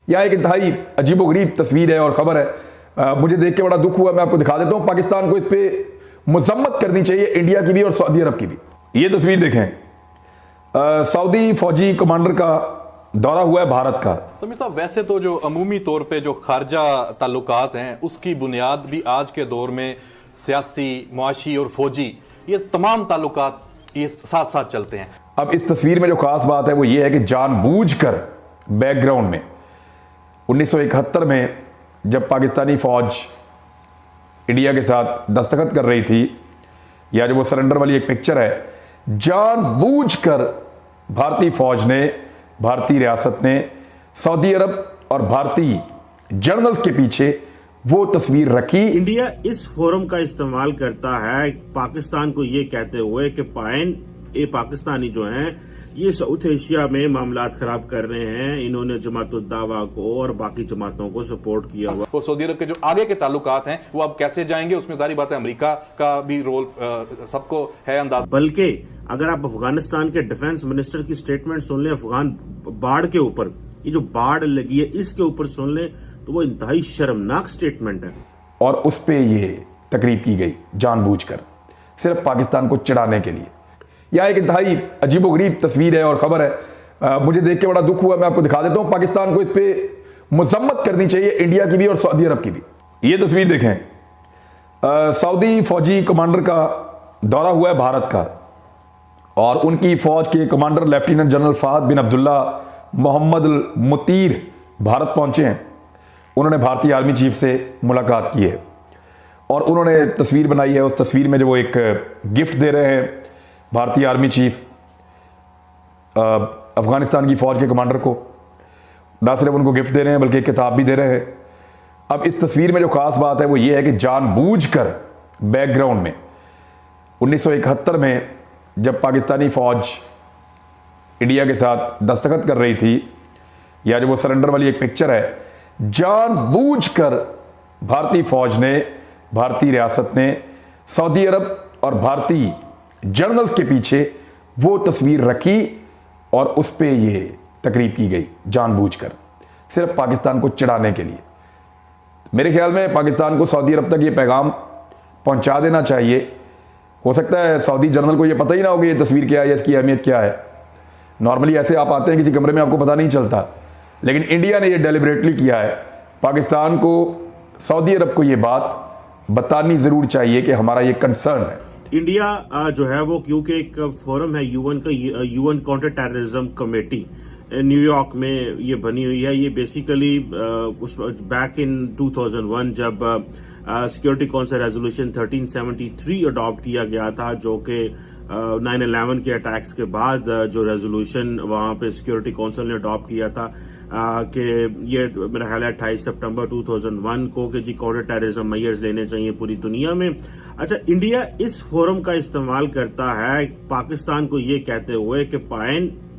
यह एक इंतहाई अजीबोगरीब तस्वीर है और खबर है। मुझे देख के बड़ा दुख हुआ। मैं आपको दिखा देता हूं। पाकिस्तान को इस पे मजम्मत करनी चाहिए, इंडिया की भी और सऊदी अरब की भी। ये तस्वीर देखें, सऊदी फौजी कमांडर का दौरा हुआ है भारत का। समीर साहब, वैसे तो जो अमूमी तौर पे जो खारजा ताल्लुकात हैं उसकी बुनियाद भी आज के दौर में सियासी, मुआशी और फौजी, ये तमाम ताल्लुकात ये साथ साथ चलते हैं। अब इस तस्वीर में जो खास बात है वो ये है कि जानबूझकर बैकग्राउंड में 1971 में जब पाकिस्तानी फौज इंडिया के साथ दस्तखत कर रही थी, या जो वो सरेंडर वाली एक पिक्चर है, जानबूझकर भारतीय फौज ने, भारतीय रियासत ने सऊदी अरब और भारतीय जर्नल्स के पीछे वो तस्वीर रखी। इंडिया इस फोरम का इस्तेमाल करता है पाकिस्तान को ये कहते हुए कि ये पाकिस्तानी जो हैं ये साउथ एशिया में मामलात खराब कर रहे हैं, इन्होंने जमात-उद-दावा को और बाकी जमातों को सपोर्ट किया हुआ। तो सऊदी अरब के जो आगे के ताल्लुकात हैं वो अब कैसे जाएंगे, उसमें जारी बात है अमेरिका का भी रोल सबको है अंदाज। बल्कि अगर आप अफगानिस्तान के डिफेंस मिनिस्टर की स्टेटमेंट सुन लें, अफगान बाढ़ के ऊपर, ये जो बाढ़ लगी है इसके ऊपर सुन लें, तो वो इंतहाई शर्मनाक स्टेटमेंट है। और उस पे ये तकरीब की गई जानबूझकर, सिर्फ पाकिस्तान को चिढ़ाने के लिए। यह एक इंतहाई अजीबोगरीब तस्वीर है और खबर है। मुझे देख के बड़ा दुख हुआ। मैं आपको दिखा देता हूं। पाकिस्तान को इस पे मजम्मत करनी चाहिए, इंडिया की भी और सऊदी अरब की भी। ये तस्वीर देखें, सऊदी फौजी कमांडर का दौरा हुआ है भारत का, और उनकी फौज के कमांडर लेफ्टिनेंट जनरल फाहद बिन अब्दुल्ला मोहम्मद मुतीर भारत पहुंचे हैं। उन्होंने भारतीय आर्मी चीफ से मुलाकात की है और उन्होंने तस्वीर बनाई है। उस तस्वीर में जो वो एक गिफ्ट दे रहे हैं भारतीय आर्मी चीफ अफगानिस्तान की फौज के कमांडर को, ना सिर्फ उनको गिफ्ट दे रहे हैं बल्कि एक किताब भी दे रहे हैं। अब इस तस्वीर में जो खास बात है वो ये है कि जानबूझकर बैकग्राउंड में 1971 में जब पाकिस्तानी फौज इंडिया के साथ दस्तखत कर रही थी, या जो वो सरेंडर वाली एक पिक्चर है, जानबूझकर भारतीय फौज ने, भारतीय रियासत ने सऊदी अरब और भारतीय जर्नल्स के पीछे वो तस्वीर रखी और उस पे ये तकरीब की गई जानबूझकर, सिर्फ पाकिस्तान को चिढ़ाने के लिए। मेरे ख्याल में पाकिस्तान को सऊदी अरब तक ये पैगाम पहुंचा देना चाहिए। हो सकता है सऊदी जर्नल को ये पता ही ना हो कि ये तस्वीर क्या है, इसकी अहमियत क्या है। नॉर्मली ऐसे आप आते हैं किसी कमरे में, आपको पता नहीं चलता, लेकिन इंडिया ने ये डेलिबरेटली किया है। पाकिस्तान को, सऊदी अरब को ये बात बतानी जरूर चाहिए कि हमारा ये कंसर्न है। इंडिया जो है वो, क्योंकि एक फोरम है यूएन का, UN counter terrorism committee New York में ये बनी हुई है। ये बेसिकली उस बैक इन 2001 जब सिक्योरिटी काउंसिल रेजोल्यूशन 1373 अडॉप्ट किया गया था, जो कि 9/11 के अटैक्स के बाद जो रेजोल्यूशन वहां पे सिक्योरिटी काउंसिल ने अडॉप्ट किया था कि ये मेरा ख्याल है 28 सितंबर 2001 को कि जी काउंटर टेररिज्म मेजर्स लेने चाहिए पूरी दुनिया में। अच्छा, इंडिया इस फोरम का इस्तेमाल करता है पाकिस्तान को ये कहते हुए कि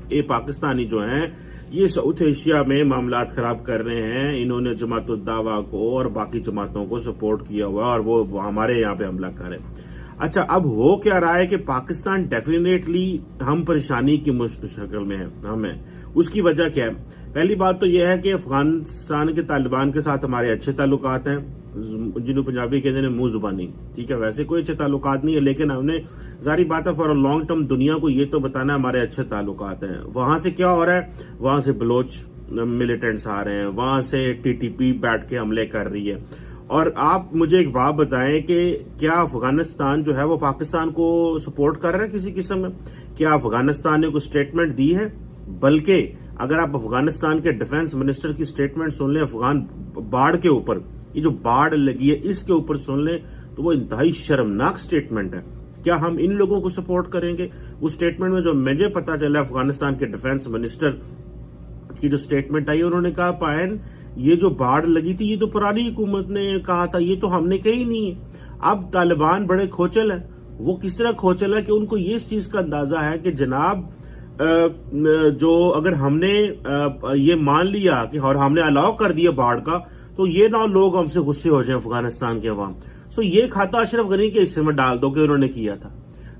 ये पाकिस्तानी जो हैं ये साउथ एशिया में मामलात खराब कर रहे हैं, इन्होंने जमात-उद-दावा को और बाकी जमातों को सपोर्ट किया हुआ है और वो हमारे यहाँ पे हमला करे। अच्छा, अब हो क्या रहा है कि पाकिस्तान डेफिनेटली हम परेशानी की शक्ल में है, हमें उसकी वजह क्या है? पहली बात तो यह है कि अफगानिस्तान के तालिबान के साथ हमारे अच्छे ताल्लुकात हैं, जिन्होंने पंजाबी कहते हैं मुंह जुबानी, ठीक है। वैसे कोई अच्छे ताल्लुकात नहीं है, लेकिन हमने जारी बात है फॉर अ लॉन्ग टर्म दुनिया को ये तो बताना हमारे अच्छे ताल्लुकात हैं। वहां से क्या हो रहा है? वहां से बलोच मिलिटेंट्स आ रहे हैं, वहां से टीटीपी बैठ के हमले कर रही है। और आप मुझे एक बात बताएं कि क्या अफगानिस्तान जो है वो पाकिस्तान को सपोर्ट कर रहा है किसी किस्म में? क्या अफगानिस्तान ने कोई स्टेटमेंट दी है? बल्कि अगर आप अफगानिस्तान के डिफेंस मिनिस्टर की स्टेटमेंट सुन लें, अफगान बाढ़ के ऊपर, ये जो बाढ़ लगी है इसके ऊपर सुन लें, तो वो इंतहाई शर्मनाक स्टेटमेंट है। क्या हम इन लोगों को सपोर्ट करेंगे? उस स्टेटमेंट में जो मुझे पता चला, अफगानिस्तान के डिफेंस मिनिस्टर की जो स्टेटमेंट आई, उन्होंने कहा पायन ये जो बाढ़ लगी थी ये तो पुरानी हुकूमत ने कहा था, ये तो हमने कही नहीं है। अब तालिबान बड़े खोचल है। वो किस तरह खोचल है कि उनको ये इस चीज का अंदाजा है कि जनाब जो अगर हमने ये मान लिया कि और हमने अलाउ कर दिया बाढ़ का, तो ये ना लोग हमसे गुस्से हो जाए अफगानिस्तान के अवाम। सो ये खाता अशरफ गनी के हिस्से में डाल दो कि उन्होंने किया था।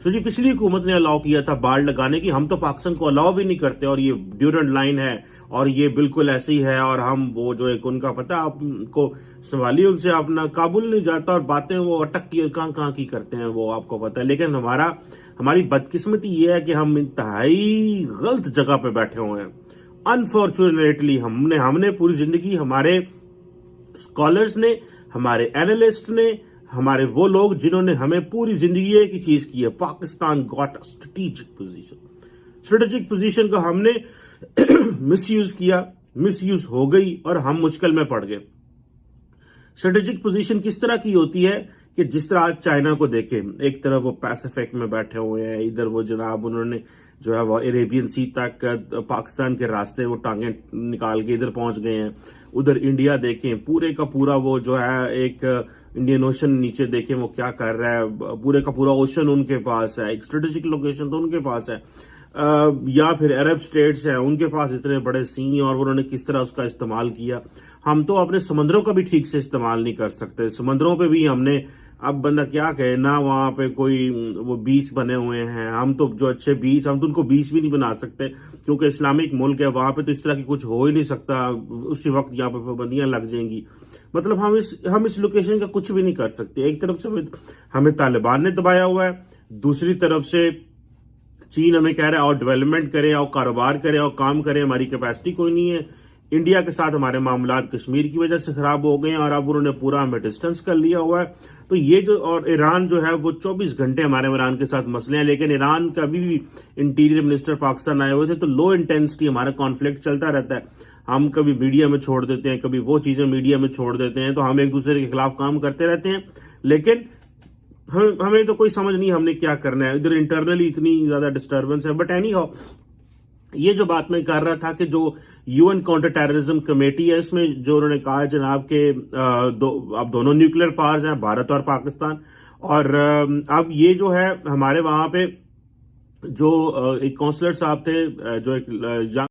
सो जी पिछली हुकूमत ने अलाउ किया था बाढ़ लगाने की, हम तो पाकिस्तान को अलाउ भी नहीं करते, और ये ड्यूरेंट लाइन है और ये बिल्कुल ऐसे ही है, और हम वो जो एक उनका पता आपको सवालिए उनसे अपना काबुल नहीं जाता, और बातें वो अटक की कहाँ की करते हैं वो आपको पता है। लेकिन हमारी बदकिस्मती ये है कि हम इंतहाई गलत जगह पे बैठे हुए हैं। अनफॉर्चुनेटली हमने पूरी जिंदगी, हमारे स्कॉलर्स ने, हमारे एनालिस्ट ने, हमारे वो लोग जिन्होंने हमें पूरी जिंदगी एक ही चीज की है, Pakistan got a strategic position का हमने मिसयूज किया, मिसयूज हो गई और हम मुश्किल में पड़ गए। स्ट्रेटेजिक पोजीशन किस तरह की होती है कि जिस तरह आज चाइना को देखें, एक तरफ वो पैसिफिक में बैठे हुए हैं, इधर वो जनाब उन्होंने जो है वो अरेबियन सी तक पाकिस्तान के रास्ते वो टांगे निकाल के इधर पहुंच गए हैं। उधर इंडिया देखें, पूरे का पूरा वो जो है एक इंडियन ओशन नीचे देखें वो क्या कर रहा है, पूरे का पूरा ओशन उनके पास है, एक स्ट्रेटेजिक लोकेशन तो उनके पास है। या फिर अरब स्टेट्स हैं, उनके पास इतने बड़े सी, और उन्होंने किस तरह उसका इस्तेमाल किया। हम तो अपने समंदरों का भी ठीक से इस्तेमाल नहीं कर सकते। समंदरों पे भी हमने, अब बंदा क्या कहे ना, वहां पे कोई वो बीच बने हुए हैं, हम तो जो अच्छे बीच, हम तो उनको बीच भी नहीं बना सकते क्योंकि इस्लामिक मुल्क है, वहां पे तो इस तरह की कुछ हो ही नहीं सकता। उसी वक्त यहाँ पे पाबंदियां लग जाएंगी। मतलब हम इस लोकेशन का कुछ भी नहीं कर सकते। एक तरफ से हमें तालिबान ने दबाया हुआ है, दूसरी तरफ से चीन हमें कह रहा है और डेवलपमेंट करें और कारोबार करें और काम करें, हमारी कैपेसिटी कोई नहीं है। इंडिया के साथ हमारे मामलात कश्मीर की वजह से खराब हो गए हैं और अब उन्होंने पूरा हमें डिस्टेंस कर लिया हुआ है। तो ये जो, और ईरान जो है वो 24 घंटे हमारे ईरान के साथ मसले हैं, लेकिन ईरान का भी इंटीरियर मिनिस्टर पाकिस्तान आए हुए थे, तो लो इंटेंसिटी हमारा कॉन्फ्लिक्ट चलता रहता है। हम कभी मीडिया में छोड़ देते हैं, कभी वो चीजें मीडिया में छोड़ देते हैं, तो हम एक दूसरे के खिलाफ काम करते रहते हैं, लेकिन हमें तो कोई समझ नहीं हमने क्या करना है। इधर इंटरनली इतनी ज्यादा डिस्टर्बेंस है। बट एनी हाउ, ये जो बात मैं कर रहा था कि जो यूएन काउंटर टेररिज्म कमेटी है, इसमें जो उन्होंने कहा जनाब के अब दोनों न्यूक्लियर पावर्स हैं, भारत और पाकिस्तान, और अब ये जो है हमारे वहां पे जो एक काउंसलर साहब थे, जो एक